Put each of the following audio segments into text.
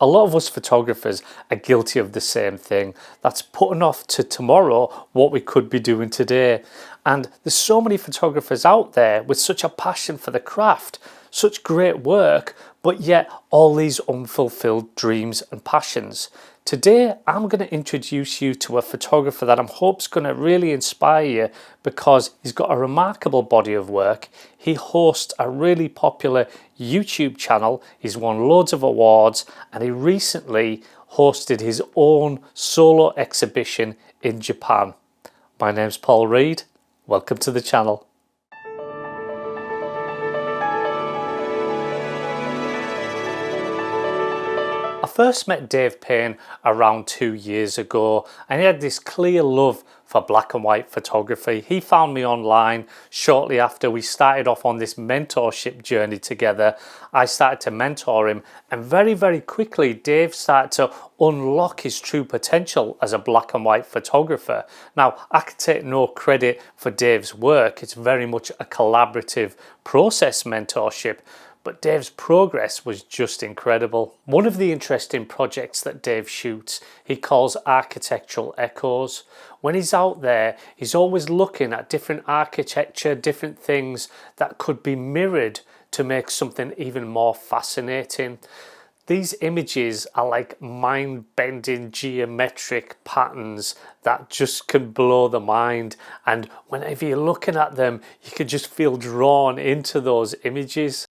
A lot of us photographers are guilty of the same thing. That's putting off to tomorrow what we could be doing today. And there's so many photographers out there with such a passion for the craft, such great work, but yet all these unfulfilled dreams and passions. Today, I'm going to introduce you to a photographer that I'm hoping is going to really inspire you because he's got a remarkable body of work. He hosts a really popular YouTube channel. He's won loads of awards, and he recently hosted his own solo exhibition in Japan. My name's Paul Reed. Welcome to the channel. I first met Dave Payne around 2 years ago, and he had this clear love for black and white photography. He found me online shortly after we started off on this mentorship journey together. I started to mentor him, and very quickly Dave started to unlock his true potential as a black and white photographer. Now, I can take no credit for Dave's work. It's very much a collaborative process mentorship. But Dave's progress was just incredible. One of the interesting projects that Dave shoots, he calls architectural echoes. When he's out there, he's always looking at different architecture, different things that could be mirrored to make something even more fascinating. These images are like mind-bending geometric patterns that just can blow the mind. And whenever you're looking at them, you can just feel drawn into those images.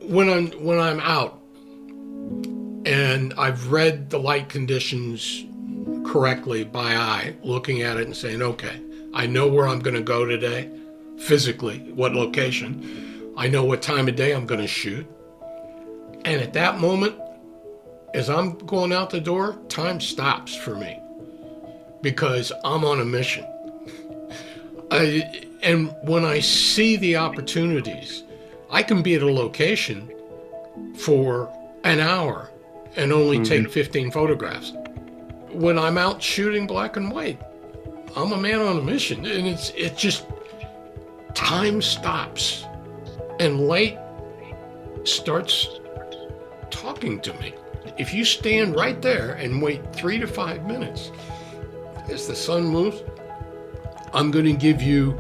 When I'm out and I've read the light conditions correctly by eye, looking at it and saying, okay, I know where I'm going to go today, physically, what location. I know what time of day I'm going to shoot. And at that moment, as I'm going out the door, time stops for me because I'm on a mission. And when I see the opportunities, I can be at a location for an hour and only take 15 photographs. When I'm out shooting black and white, I'm a man on a mission, and it just, time stops and light starts talking to me. If you stand right there and wait 3 to 5 minutes, as the sun moves, I'm going to give you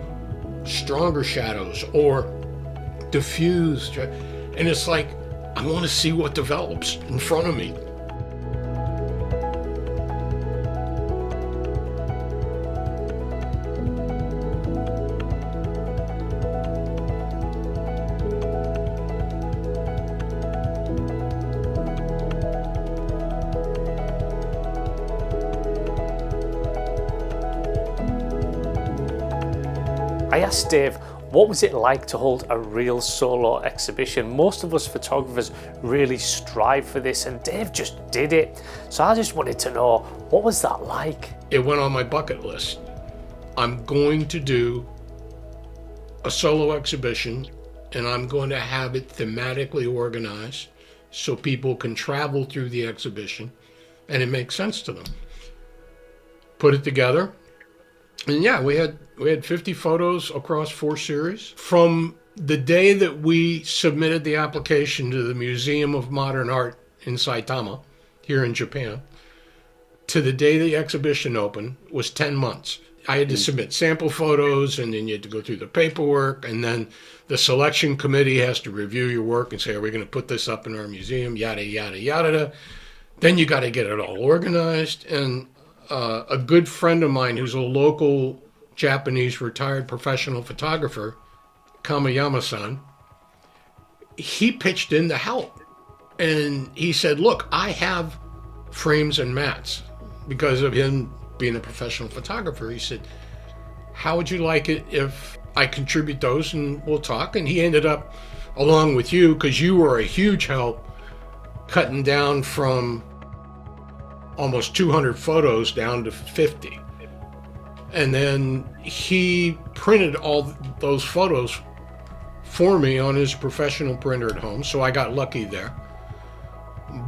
stronger shadows or diffused, and it's like I want to see what develops in front of me. I asked Dave, what was it like to hold a real solo exhibition? Most of us photographers really strive for this, and Dave just did it. So I just wanted to know, what was that like? It went on my bucket list. I'm going to do a solo exhibition, and I'm going to have it thematically organized so people can travel through the exhibition and it makes sense to them. Put it together. And yeah, we had 50 photos across 4 series. From the day that we submitted the application to the Museum of Modern Art in Saitama, here in Japan, to the day the exhibition opened was 10 months. I had to submit sample photos, and then you had to go through the paperwork, and then the selection committee has to review your work and say, are we going to put this up in our museum, yada, yada, yada. Then you got to get it all organized. And a good friend of mine who's a local Japanese retired professional photographer, Kamayama-san, he pitched in to help. And he said, look, I have frames and mats. because of him being a professional photographer. He said, how would you like it if I contribute those and we'll talk? And he ended up, along with you, because you were a huge help, cutting down from almost 200 photos down to 50. And then he printed all those photos for me on his professional printer at home, so I got lucky there.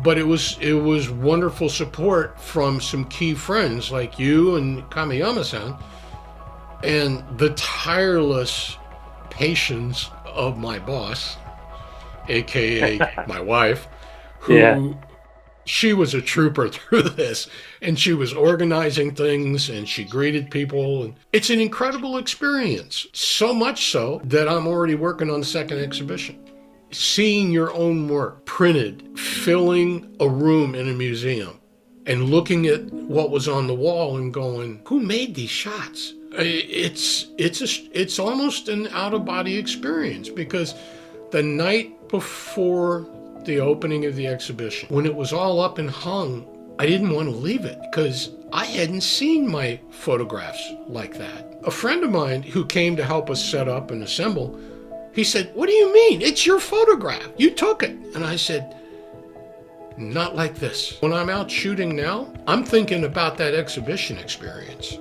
But it was wonderful support from some key friends like you and Kamiyama-san, and the tireless patience of my boss, aka my wife, who she was a trooper through this, and she was organizing things and she greeted people. And it's an incredible experience, so much so that I'm already working on the second exhibition. Seeing your own work printed, filling a room in a museum, and looking at what was on the wall and going, who made these shots? It's almost an out-of-body experience, because the night before the opening of the exhibition, when it was all up and hung, I didn't want to leave it because I hadn't seen my photographs like that. A friend of mine who came to help us set up and assemble, he said, what do you mean? It's your photograph. You took it. And I said, not like this. When I'm out shooting now, I'm thinking about that exhibition experience.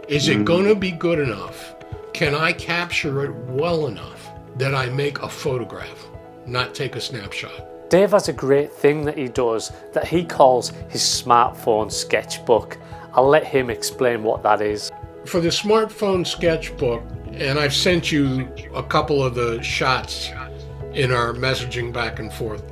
Is it going to be good enough? Can I capture it well enough that I make a photograph, not take a snapshot? Dave has a great thing that he does that he calls his smartphone sketchbook. I'll let him explain what that is. For the smartphone sketchbook, and I've sent you a couple of the shots in our messaging back and forth.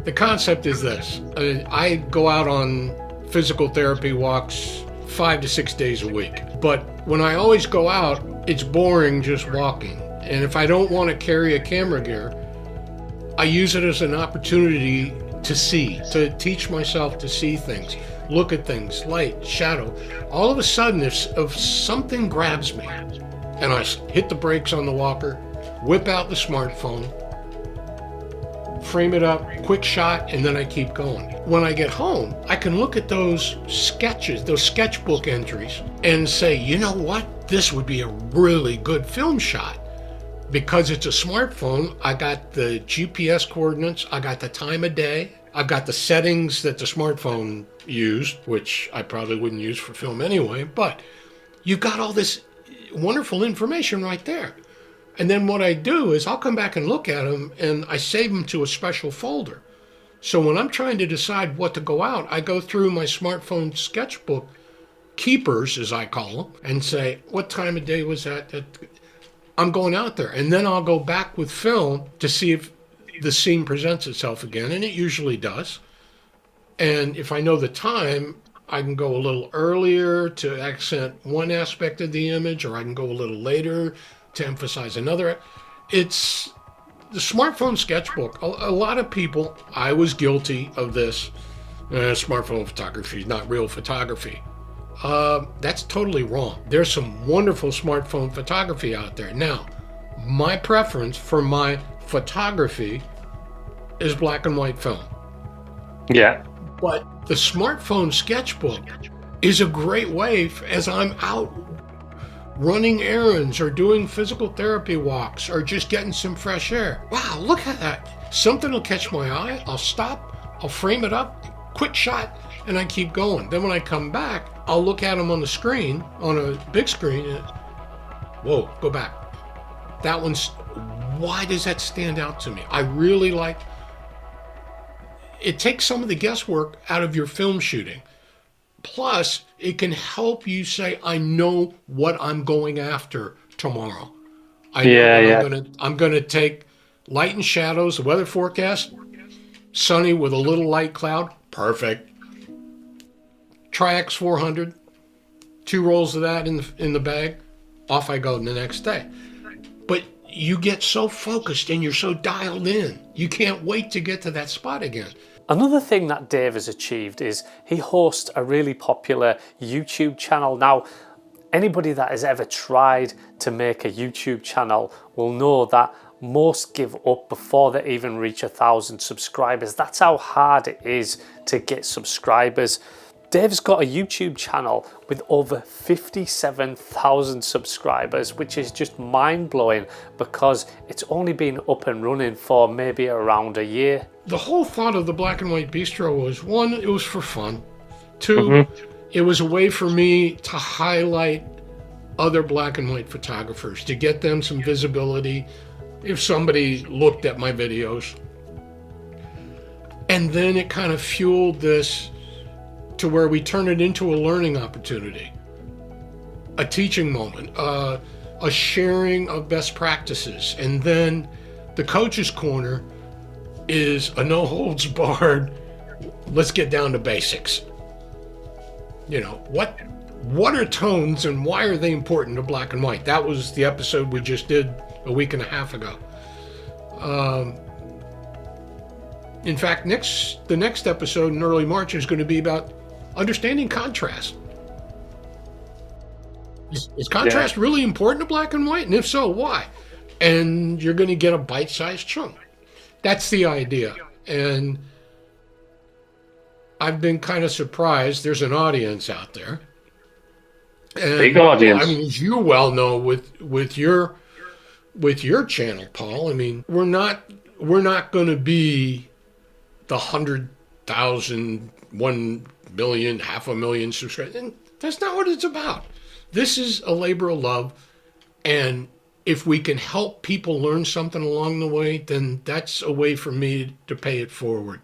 The concept is this. I go out on physical therapy walks 5 to 6 days a week. But when I always go out, it's boring just walking. And if I don't want to carry a camera gear, I use it as an opportunity to see, to teach myself to see things, look at things, light, shadow. All of a sudden, if something grabs me and I hit the brakes on the walker, whip out the smartphone, frame it up, quick shot, and then I keep going. When I get home, I can look at those sketches, those sketchbook entries, and say, you know what? This would be a really good film shot. Because it's a smartphone, I got the GPS coordinates, I got the time of day, I've got the settings that the smartphone used, which I probably wouldn't use for film anyway, but you've got all this wonderful information right there. And then what I do is I'll come back and look at them, and I save them to a special folder. So when I'm trying to decide what to go out, I go through my smartphone sketchbook keepers, as I call them, and say, what time of day was that? I'm going out there. And then I'll go back with film to see if the scene presents itself again, and it usually does. And if I know the time, I can go a little earlier to accent one aspect of the image, or I can go a little later to emphasize another. It's the smartphone sketchbook. A lot of people, I was guilty of this. Smartphone photography is not real photography. That's totally wrong. There's some wonderful smartphone photography out there. Now, my preference for my photography is black and white film. Yeah. But the smartphone sketchbook is a great way as I'm out running errands or doing physical therapy walks or just getting some fresh air. Wow, look at that. Something will catch my eye. I'll stop. I'll frame it up. Quick shot. And I keep going. Then when I come back, I'll look at them on the screen, on a big screen, and whoa, go back. That one's, why does that stand out to me? I really like, it takes some of the guesswork out of your film shooting. Plus, it can help you say, I know what I'm going after tomorrow. I know I'm gonna take light and shadows, the weather forecast, sunny with a little light cloud, perfect. Tri-X 400, 2 rolls of that in the bag, off I go the next day. But you get so focused and you're so dialed in, you can't wait to get to that spot again. Another thing that Dave has achieved is he hosts a really popular YouTube channel. Now, anybody that has ever tried to make a YouTube channel will know that most give up before they even reach 1,000 subscribers. That's how hard it is to get subscribers. Dave's got a YouTube channel with over 57,000 subscribers, which is just mind-blowing because it's only been up and running for maybe around a year. The whole thought of the Black and White Bistro was, one, it was for fun. Two, it was a way for me to highlight other black and white photographers, to get them some visibility if somebody looked at my videos. And then it kind of fueled this to where we turn it into a learning opportunity, a teaching moment, a sharing of best practices. And then the Coach's Corner is a no holds barred, let's get down to basics. You know, what are tones and why are they important to black and white? That was the episode we just did a week and a half ago. In fact, the next episode in early March is going to be about understanding contrast. Is contrast really important to black and white? And if so, why? And you're going to get a bite-sized chunk. That's the idea. And I've been kind of surprised. There's an audience out there. And, big audience. I mean, as you well know, with your channel, Paul. I mean, we're not going to be the 100,000, 1 million, 500,000 subscribers. And that's not what it's about. This is a labor of love, and if we can help people learn something along the way, then that's a way for me to pay it forward.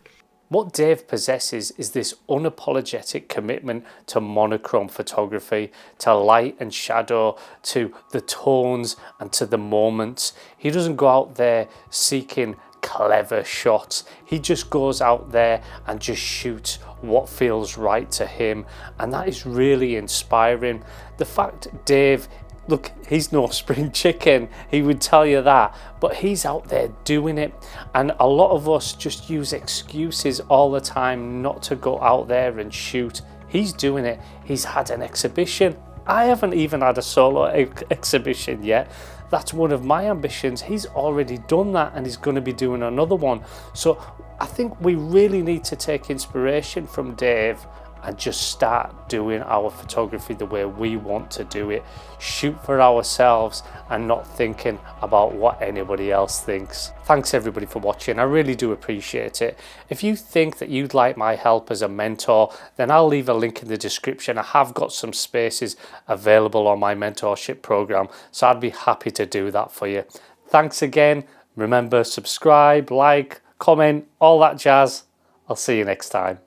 What Dave possesses is this unapologetic commitment to monochrome photography, to light and shadow, to the tones and to the moments. He doesn't go out there seeking clever shots. He just goes out there and just shoots what feels right to him, and that is really inspiring. The fact Dave, look, he's no spring chicken, he would tell you that, but he's out there doing it. And a lot of us just use excuses all the time not to go out there and shoot. He's doing it. He's had an exhibition. I haven't even had a solo exhibition yet. That's one of my ambitions. He's already done that and he's going to be doing another one. So I think we really need to take inspiration from Dave and just start doing our photography the way we want to do it. Shoot for ourselves and not thinking about what anybody else thinks. Thanks everybody for watching. I really do appreciate it. If you think that you'd like my help as a mentor, then I'll leave a link in the description. I have got some spaces available on my mentorship program, so I'd be happy to do that for you. Thanks again. Remember, subscribe, like, comment, all that jazz. I'll see you next time.